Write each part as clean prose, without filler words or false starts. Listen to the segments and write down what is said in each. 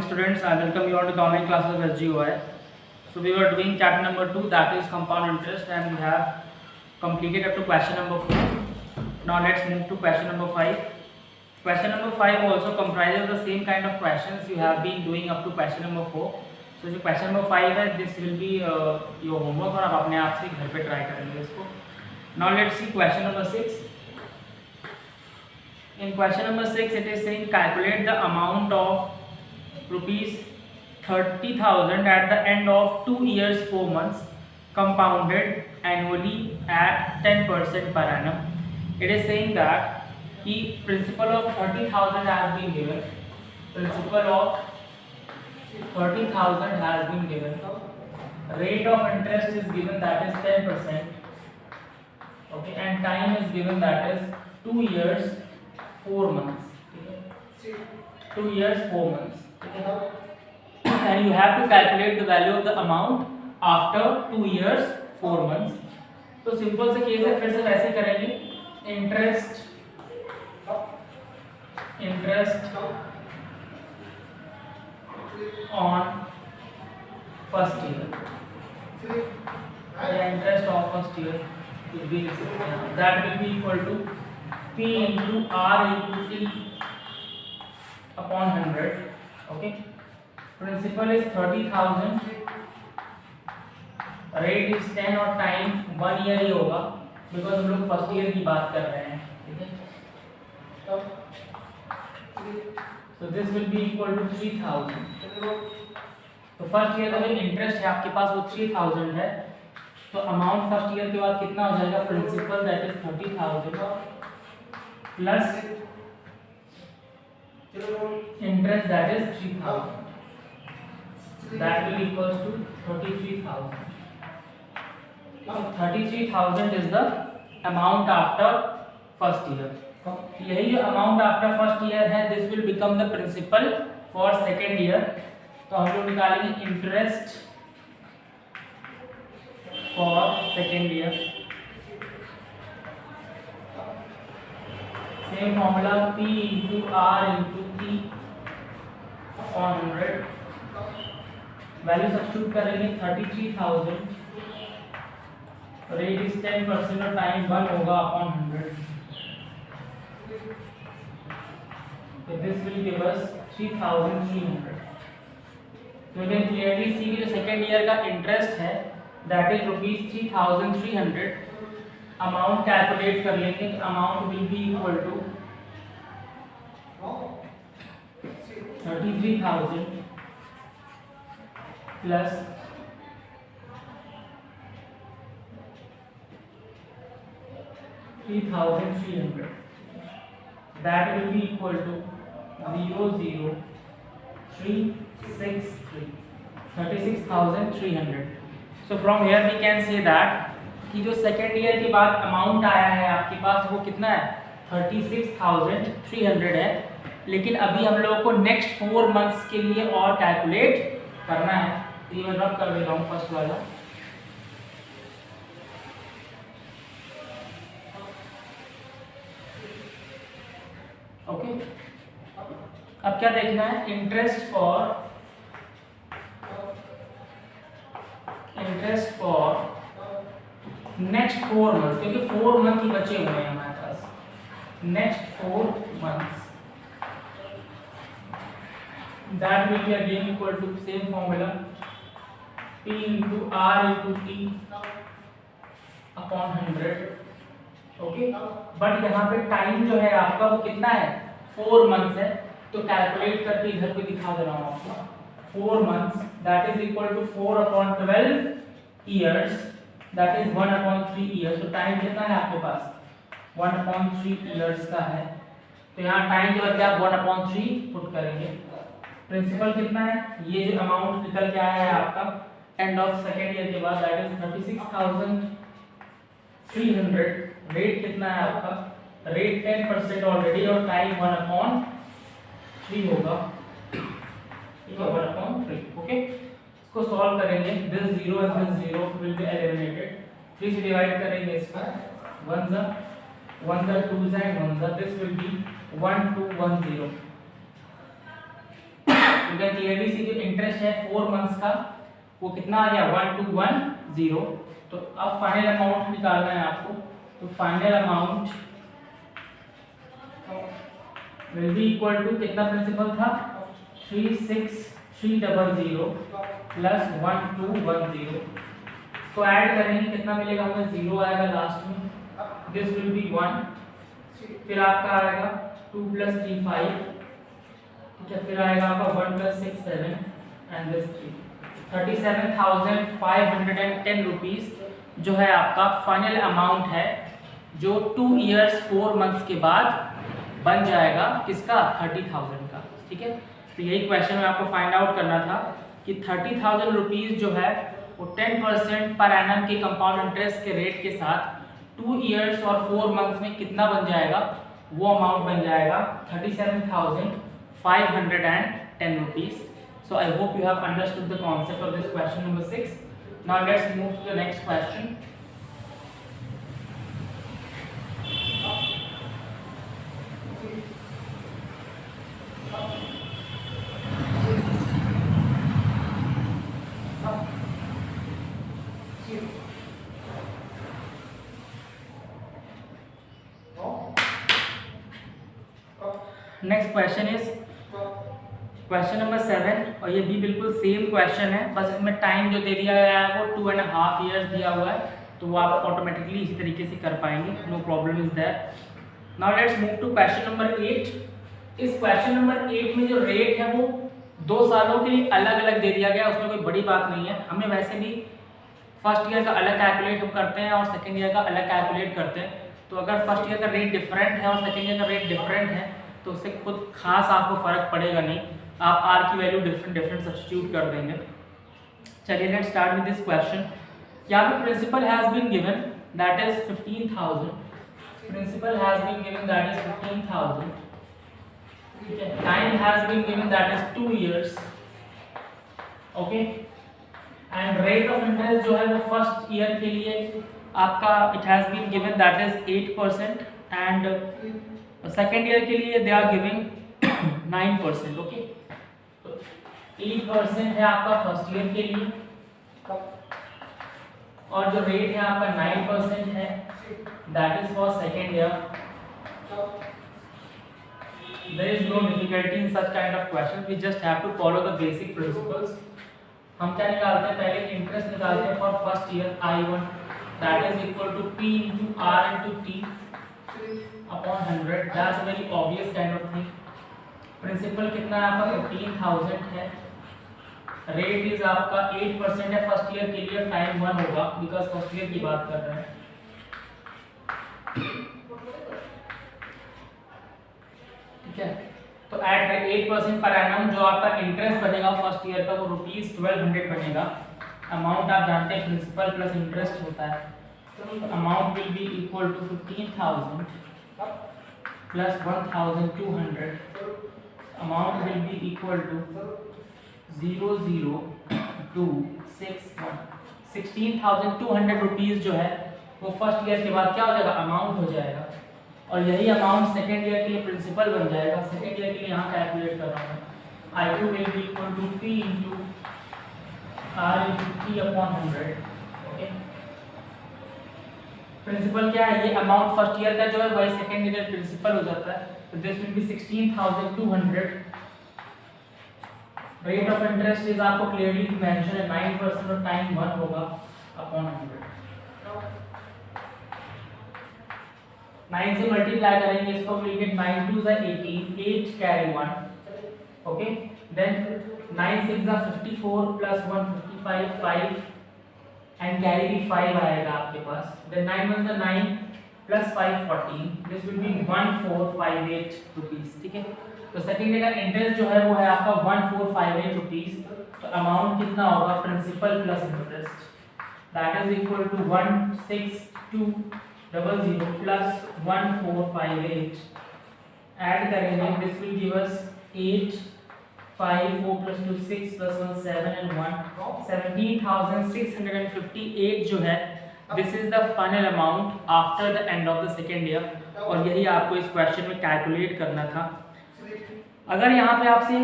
students. I welcome you all to the online classes of SGOI. So we were doing chapter number 2, that is compound interest, and we have completed up to question number 4. Now let's move to question number 5. Question number 5 also comprises the same kind of questions you have been doing up to question number 4. So जो question number 5 है, this will be your homework और आप अपने आप से घर पे try करेंगे इसको. Now let's see question number 6. In question number 6, it is saying calculate the amount of rupees 30,000 at the end of 2 years 4 months compounded annually at 10% per annum. It is saying that the principal of 30,000 has been given. Principal of 30,000 has been given. Rate of interest is given, that is 10%. Okay, and time is given, that is 2 years 4 months. 2 years 4 months. And you have to calculate the value of the amount after 2 years 4 months. तो simple से case है, फिर से वैसे करेंगे. Interest on first year या interest on first year कुछ भी लिख सकते हैं. That will be equal to P into R into T upon 100. Okay. Principal is 30,000. Rate is 10 और time 1 year ही होगा, because हम लोग फर्स्ट ईयर की बात कर रहे हैं. ठीक है. So this will be equal to 3,000. तो फर्स्ट ईयर का जो इंटरेस्ट है आपके पास वो 3,000 है. तो अमाउंट फर्स्ट ईयर के बाद कितना हो जाएगा? Principal that is 30,000 plus interest that is 3,000. That will equals to 33,000. Now 33,000 is the amount after first year. यही जो amount after first year है, this will become the principal for second year. तो हम लोग निकालेंगे interest for second year. Same formula, P into R into T upon 100. Value substitute करेंगे 33,000. Rate is 10% और time 1 होगा upon 100. So this will give us 3,300. So you can clearly see कि जो second year का interest है, that is rupees 3,300. Amount calculate कर लेंगे. Amount will be equal to 33,000 plus 3,300. That will be equal to 00363 36,300. So from here we can say that कि जो second year के बाद अमाउंट आया है आपके पास वो कितना है? 36,300 है. लेकिन अभी हम लोगों को नेक्स्ट 4 मंथ्स के लिए और कैलकुलेट करना है. ये मैं रब कर दे रहा हूँ फर्स्ट वाला. ओके, अब क्या देखना है? इंटरेस्ट फॉर नेक्स्ट 4 मंथ्स, क्योंकि 4 मंथ ही बचे हुए हैं हमारे पास. Next 4 months that will be again equal to same formula P into R into T upon 100. Okay, but यहाँ पे टाइम जो है आपका वो कितना है? 4 मंथ्स है. तो कैलकुलेट करके इधर पे दिखा दे रहा हूँ आपको. 4 months that is equal to 4 upon 12 years. That is 1/3 years. तो टाइम कितना है आपके पास? 1/3 years का है. तो यहाँ टाइम के बदले आप 1/3 पुट करेंगे. प्रिंसिपल कितना है? ये जो अमाउंट निकल के आया है आपका एंड ऑफ सेकेंड ईयर के बाद, दैट इज 36,300. रेट कितना है आपका? रेट 10% ऑलरेडी और टाइम 1/3 होगा. 1/3. ओके, को सॉल्व करेंगे. This 0 and this 0 will be eliminated. 3 से डिवाइड करेंगे इसको. 1 जा 2 जा and 1 जा. This will be 1 2 1 0. You can clearly see जो इंटरेस्ट है 4 मंथ्स का वो कितना आ गया 1210। तो अब फाइनल अमाउंट निकालना है आपको, तो final amount will be equal to कितना प्रिंसिपल था 36300 प्लस 1210। तो ऐड करेंगे कितना मिलेगा हमें 0 आएगा लास्ट में, दिस विल बी 1, फिर आपका आएगा 2 + 3 5, ठीक है, फिर आएगा आपका 1 + 6 7 एंड दिस 3 37,510 रुपीस जो है आपका फाइनल अमाउंट है जो 2 इयर्स 4 मंथ्स के बाद बन जाएगा किसका 30,000 का। ठीक है, तो यही क्वेश्चन में आपको फाइंड आउट करना था कि 30,000 रुपीस जो है वो 10% पर एनम के कंपाउंड इंटरेस्ट के रेट के साथ 2 इयर्स और 4 मंथ्स में कितना बन जाएगा, वो अमाउंट बन जाएगा 37,510 rupees. So I hope you have understood the concept of this question number 6. Now let's move to the next question. Next question is question number 7 और ये भी बिल्कुल सेम क्वेश्चन है, बस इसमें टाइम जो दे दिया गया है वो 2.5 इयर्स दिया हुआ है, तो वो आप ऑटोमेटिकली इसी तरीके से कर पाएंगे, no problem is that. Now let's move to question number 8। इस क्वेश्चन नंबर 8 में जो रेट है वो 2 सालों के लिए अलग अलग दे दिया गया, उसमें कोई बड़ी बात नहीं है। हमें वैसे भी फर्स्ट ईयर का अलग कैलकुलेट हम करते हैं और सेकेंड ईयर का अलग कैलकुलेट करते हैं, तो अगर फर्स्ट ईयर का रेट डिफरेंट है और सेकेंड ईयर का रेट डिफरेंट है तो उससे खुद खास आपको फर्क पड़ेगा नहीं, आप आर की वैल्यू डिफरेंट सब्स्टिट्यूट कर देंगे। चलिए let's start with this question. यहाँ पे principal has been given that is 15,000, principal has been given that is 15,000, ठीक है, time has been given that is 2 years, okay, and rate of interest जो है वो फर्स्ट ईयर के लिए आपका it has been given that is 8% and second year के लिए दे आर गिविंग 9%, ओके। 8% है आपका फर्स्ट ईयर के लिए और जो रेट है आपका 9% है that is for second year. There is no difficulty in such kind of question, we just have to follow the basic principles. हम क्या निकालते हैं, पहले इंटरेस्ट निकालते हैं for first year I1 that is equal to P into R into T upon 100, that's a very obvious kind of thing. Principal कितना है आपका 15,000 है, रेट इज आपका 8% है फर्स्ट ईयर के लिए, टाइम 1 होगा बिकॉज फर्स्ट ईयर की बात कर रहे हैं, ठीक है। तो एट 8% पर एनम जो आपका इंटरेस्ट बनेगा फर्स्ट ईयर का वो ₹1200 बनेगा। अमाउंट आप जानते हैं प्रिंसिपल प्लस इंटरेस्ट होता है, तो amount will be equal to 15,000 plus 1,200, amount will be equal to 00261, 16,200 rupees जो है वो फर्स्ट ईयर के बाद क्या हो जाएगा, अमाउंट हो जाएगा, और यही अमाउंट सेकेंड ईयर के लिए प्रिंसिपल बन जाएगा। सेकेंड ईयर के लिए यहाँ कैलकुलेट कर रहा हूँ, I2 will be equal to P into R into T upon 100, okay. Principal क्या है, ये अमाउंट फर्स्ट ईयर का जो है वही सेकेंड ईयर प्रिंसिपल हो जाता है, तो this will B 16,200। Rate of interest is आपको क्लियरली मेंशन है 9% और टाइम 1 होगा अपॉन 100। 9 से मल्टीप्लाई करेंगे इसको, will get 9 2 is 18, 8 carry 1, okay, then 9 6 is 54 plus 1 55, 5 and carry भी 5 आएगा आपके पास, then 9 1 is 9 plus 5 14, this will be 1458 rupees, ठीक है। तो सेकेंड ईयर का इंटरेस्ट जो है वो है आपका 1458 रुपीस, तो अमाउंट कितना होगा principal plus interest that is equal to 16200 plus 1458, add करेंगे, this will give us 8 5 4 plus 2 6 plus 1 7 and 1 17,658 जो है this is the final amount after the end of the second year, और यही आपको इस क्वेश्चन में कैलकुलेट करना था। अगर यहाँ पे आपसे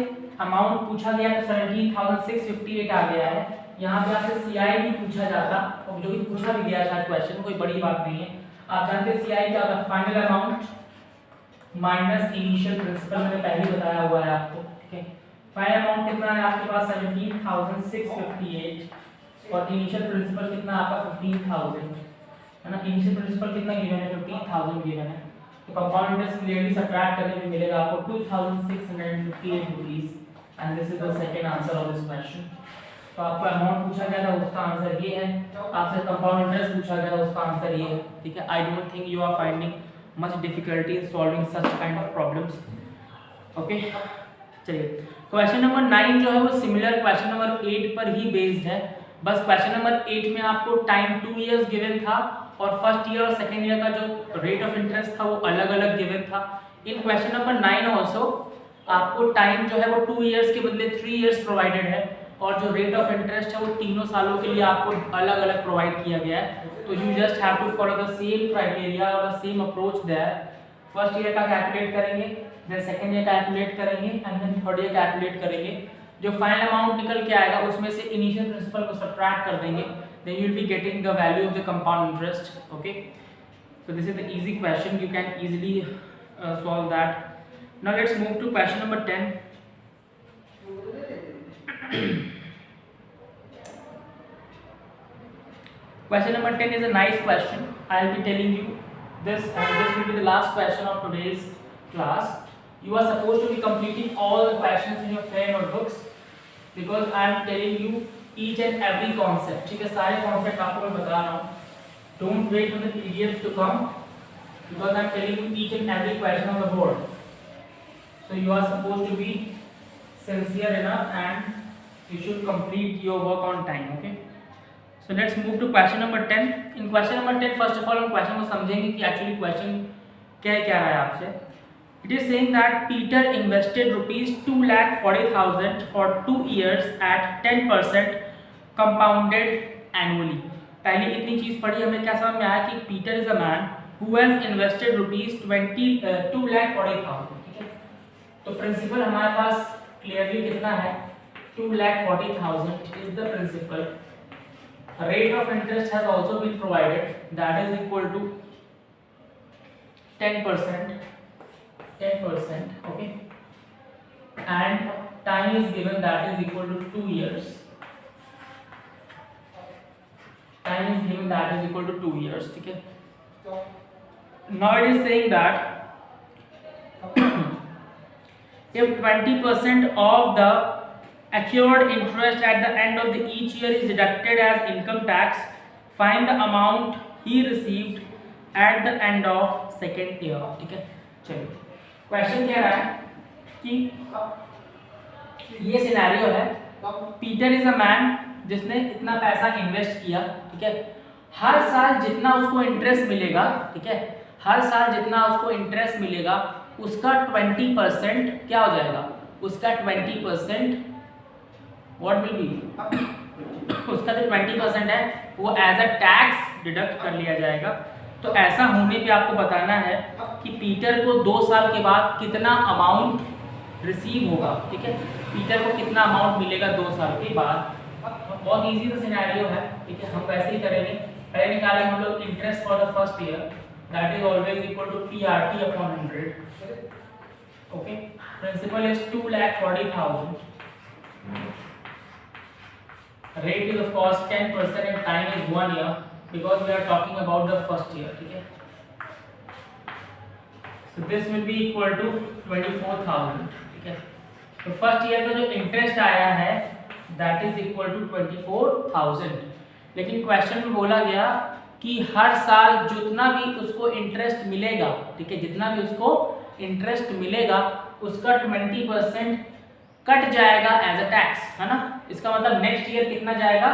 अमाउंट पूछा गया तो 17,658 आ गया है। यहाँ पे आपसे सीआई भी पूछा जाता, और जो भी पूछा भी गया शायद क्वेश्चन, कोई बड़ी बात नहीं है। आप जानते हैं सीआई क्या होता है, final amount minus initial principal, मैंने पहले ही बताया हुआ है आपको, ठीक है। फाइनल अमाउंट कितना है आपके पास 17,658 और इनिशियल प्रिंसिपल कितना आपका 15,000 है ना। इनिशियल प्रिंसिपल कितना गिवन है, 15,000 गिवन है। तो कंपाउंड इंटरेस्ट क्लियरली सब्ट्रैक्ट करने में मिलेगा आपको 2,658 rupees, and this is the second answer of this question. तो आपको अमाउंट पूछा गया था, उसका आंसर ये है। आपसे कंपाउंड इंटरेस्ट पूछा गया था, उसका आंसर ये है, ठीक है। I don't think you are finding much difficulty in solving such kind of problems, okay. चलिए क्वेश्चन नंबर 9 जो है वो सिमिलर क्वेश्चन नंबर 8 पर ही बेस्ड है। बस क्वेश्चन नंबर 8 में आपको टाइम 2 इयर्स गिवन था, और फर्स्ट ईयर और सेकेंड ईयर का जो रेट ऑफ इंटरेस्ट था वो अलग अलग गिवन था। इन क्वेश्चन नंबर 9 ऑल्सो आपको टाइम जो है वो 2 इयर्स के बदले 3 इयर्स प्रोवाइडेड है, और जो रेट ऑफ इंटरेस्ट है वो तीनों सालों के लिए आपको अलग अलग प्रोवाइड किया गया है। तो you just have to follow the same criteria और the same approach there. First year का कैलकुलेट करेंगे, देन सेकेंड ईयर कैलकुलेट करेंगे, and then third year calculate करेंगे। जो फाइनल अमाउंट निकल के आएगा उसमें से इनिशियल प्रिंसिपल को सब्ट्रैक्ट कर देंगे, then you will be getting the value of the compound interest, okay. So this is the easy question, you can easily solve that. Now let's move to question number 10. Question number 10 is a nice question. I will be telling you this, and this will be the last question of today's class. You are supposed to be completing all the questions in your fair notebooks, because I am telling you each and every concept, ठीक है। सारे concept आपको मैं बता रहा हूँ। Don't wait for the PDF to come, because I am telling you each and every question on the board. So you are supposed to be sincere enough, and you should complete your work on time, okay. So let's move to question number 10. In question number 10, first of all हम question को समझेंगे कि actually question क्या रहा है आपसे। It is saying that Peter invested rupees 2,40,000 for 2 years at 10% compounded annually. पहले इतनी चीज पढ़ी, हमें क्या समझ में आया कि Peter is a man who has invested rupees 2,40,000, ठीक है। तो प्रिंसिपल हमारे पास क्लियरली कितना है, 2,40,000 is the principal. Rate of interest has also been provided, that is equal to 10%, okay, and time is given, that is equal to 2 years. Time is given, that is equal to 2 years, ठीक है। Now it is saying that if 20% of the accrued interest at the end of the each year is deducted as income tax, find the amount he received at the end of second year, ठीक है। चलिए question कह रहा है कि ये scenario है, Peter is a man जिसने इतना पैसा इन्वेस्ट किया, ठीक है। हर साल जितना उसको इंटरेस्ट मिलेगा, ठीक है, हर साल जितना उसको इंटरेस्ट मिलेगा उसका 20% क्या हो जाएगा, उसका 20% व्हाट विल बी, उसका जो 20% है वो एज अ टैक्स डिडक्ट कर लिया जाएगा। तो ऐसा होने पे आपको बताना है कि पीटर को 2 साल के बाद कितना अमाउंट रिसीव होगा, ठीक है। पीटर को कितना अमाउंट मिलेगा 2 साल के बाद। बहुत इजी सा सिनेरियो है, ठीक है। हम वैसे ही करेंगे, पहले निकालेंगे हम लोग interest for the first year, that is always equal to PRT upon 100, okay. Principal is 2,40,000, rate is of course 10% and time is 1 year, because we are talking about the first year, ठीक है। So this will be equal to 24,000, ठीक है। तो first year का जो interest आया है that is equal to 24,000, लेकिन क्वेश्चन में बोला गया कि हर साल जितना भी उसको इंटरेस्ट मिलेगा, ठीक है, जितना भी उसको इंटरेस्ट मिलेगा उसका 20% कट जाएगा एज अ टैक्स, है ना। इसका मतलब नेक्स्ट ईयर कितना जाएगा,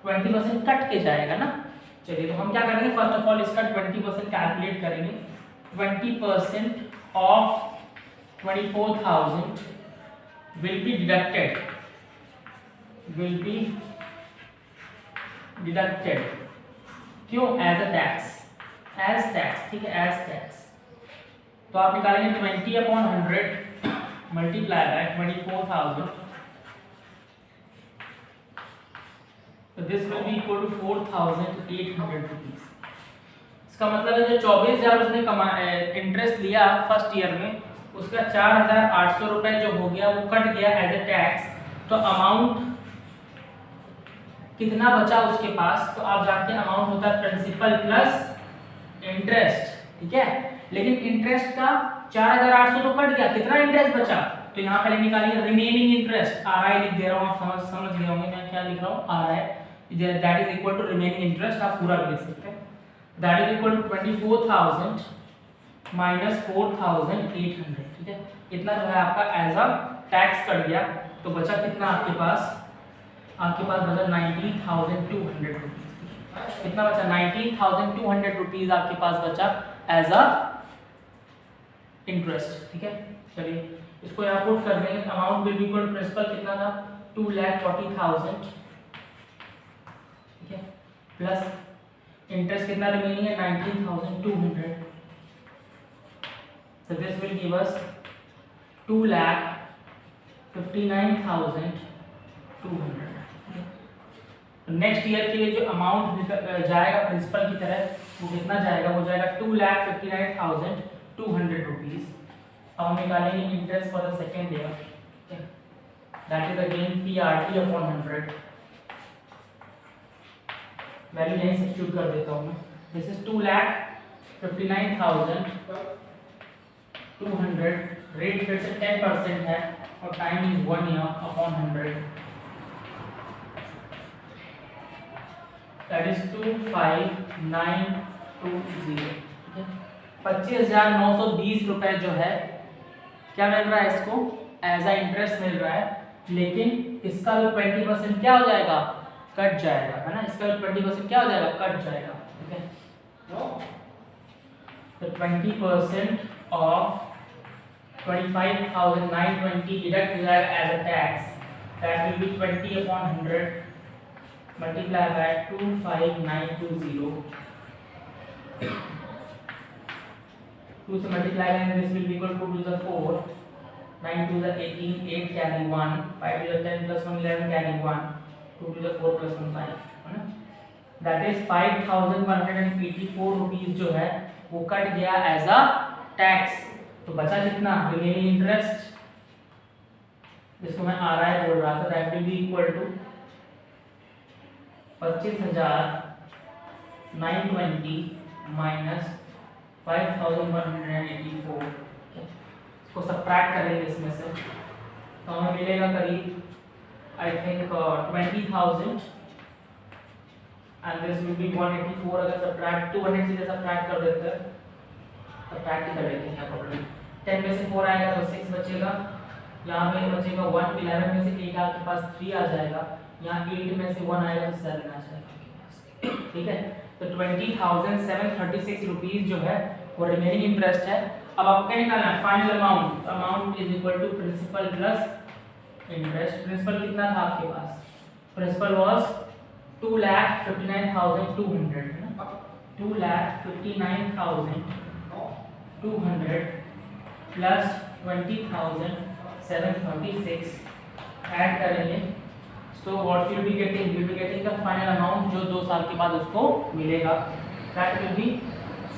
20% कट के जाएगा ना। चलिए तो हम क्या करेंगे, फर्स्ट ऑफ ऑल इसका 20% कैलकुलेट करेंगे। 20% ऑफ 24,000 will be deducted, क्यों, as a tax, as tax, ठीक है, एज टैक्स। तो आप निकालेंगे 20 अपॉन 100, मल्टीप्लाई बाय 24,000, तो this will be equal to 4,800 rupees. इसका मतलब है जो 24,000 उसने इंटरेस्ट लिया फर्स्ट ईयर में, उसका 4,800 रुपए जो हो गया वो कट गया एज ए टैक्स। तो अमाउंट कितना बचा उसके पास, तो आप जानते हैं अमाउंट होता है प्रिंसिपल प्लस इंटरेस्ट, ठीक है। लेकिन इंटरेस्ट का 4,800 तो कट गया, कितना इंटरेस्ट बचा, तो यहाँ पहले निकालिए रिमेनिंग इंटरेस्ट, RI लिख दे रहा हूँ, आप समझ गए होंगे मैं क्या लिख रहा हूँ, RI that is equal to remaining interest, आप पूरा भी लिख सकते हैं, that is equal to 24,000 minus 4,800, ठीक है। इतना जो है आपका एज अ टैक्स कट गया, तो बचा कितना आपके पास बचा 19,200 रुपीज। कितना बचा 19,200 रुपीज आपके पास बचा एज अ इंटरेस्ट, ठीक है। चलिए इसको यहाँ पुट कर देंगे, amount will be equal to principal कितना था 2,40,000, ठीक है, प्लस इंटरेस्ट कितना रिमेनिंग है 19,200, so this will give us 2,59,200। Next year के लिए जो अमाउंट जाएगा प्रिंसिपल की तरह वो कितना जाएगा, वो जाएगा 2,59,200 रुपीज। अब हम निकालेंगे interest for the second year, that is again PRT upon 100, value यहीं सब्स्टिट्यूट कर देता हूँ मैं, दिस इज 2,59,200, रेट फिर से 10% है और time is 1 year upon 100, that is 25,920, 25,920 रुपए जो है क्या मिल रहा है इसको एज अ इंटरेस्ट मिल रहा है, लेकिन इसका जो 20% क्या हो जाएगा, कट जाएगा, है ना, इसका 20% क्या हो जाएगा, कट जाएगा, ठीक है। तो 20% ऑफ 25,920 डिडक्ट हो जाएगा as a tax, that will be 20 upon 100 multiply by 25,920, 2 से मल्टीप्लाई करेंगे, this will be equal to 2 to the 4, 9 to the 18, 8 carry 1, 5 to the 10 plus 1 11 carry 1, 2 to the 4 plus 1 5, है ना, दैट इज 5,184 रुपीज जो है वो cut गया as a tax. तो बचा कितना रिमेनिंग इंटरेस्ट, जिसको मैं RI बोल रहा था, that will be equal to 25,920 minus 5,184, इसको सबट्रैक्ट करेंगे इसमें से, तो हमें मिलेगा करीब I think 20,000 and this will B 184। अगर सबट्रैक्ट 200 से सबट्रैक्ट कर देते हैं, सबट्रैक्ट ही कर लेते हैं यहाँ प्रॉब्लम, 10 में से 4 आएगा तो 6 बचेगा, यहाँ पे बचेगा 1, 11 में से 8 आपके पास 3 आ जाएगा, यहाँ 8 में से 1 आएगा तो 7 आ जाएगा आपके पास, ठीक है। तो 20,736 रुपीज जो है वो रिमेनिंग इंटरेस्ट है। अब आपको क्या निकालना है, final amount is equal to principal plus interest. Principal कितना था आपके पास, प्रिंसिपल वाज 2,59,200, है ना, 2,59,200 प्लस 20,736 ऐड करेंगे, so what you will be getting, you will be getting the final amount जो 2 साल के बाद उसको मिलेगा, that will be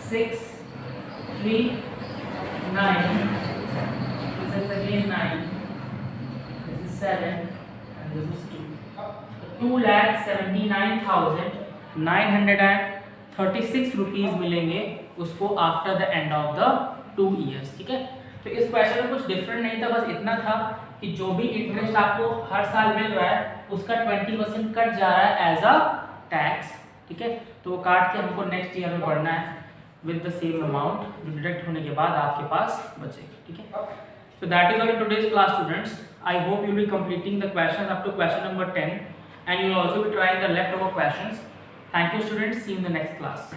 639, this is again 9, this is 7 and this is 2, 2,79,936 rupees मिलेंगे उसको after the end of the 2 years, ठीक है। तो इस क्वेश्चन में कुछ डिफरेंट नहीं था, बस इतना था कि जो भी इंटरेस्ट आपको हर साल मिल रहा है उसका 20% कट जा रहा है एज अ टैक्स, ठीक है। तो वो काट के हमको नेक्स्ट ईयर में भरना है विद द सेम अमाउंट जो डिडक्ट होने के बाद आपके पास बचेगा, ठीक है। So that is all in today's class students. I hope you will be completing the questions up to question number 10 and you will also be trying the leftover questions. Thank you students, see you in the next class.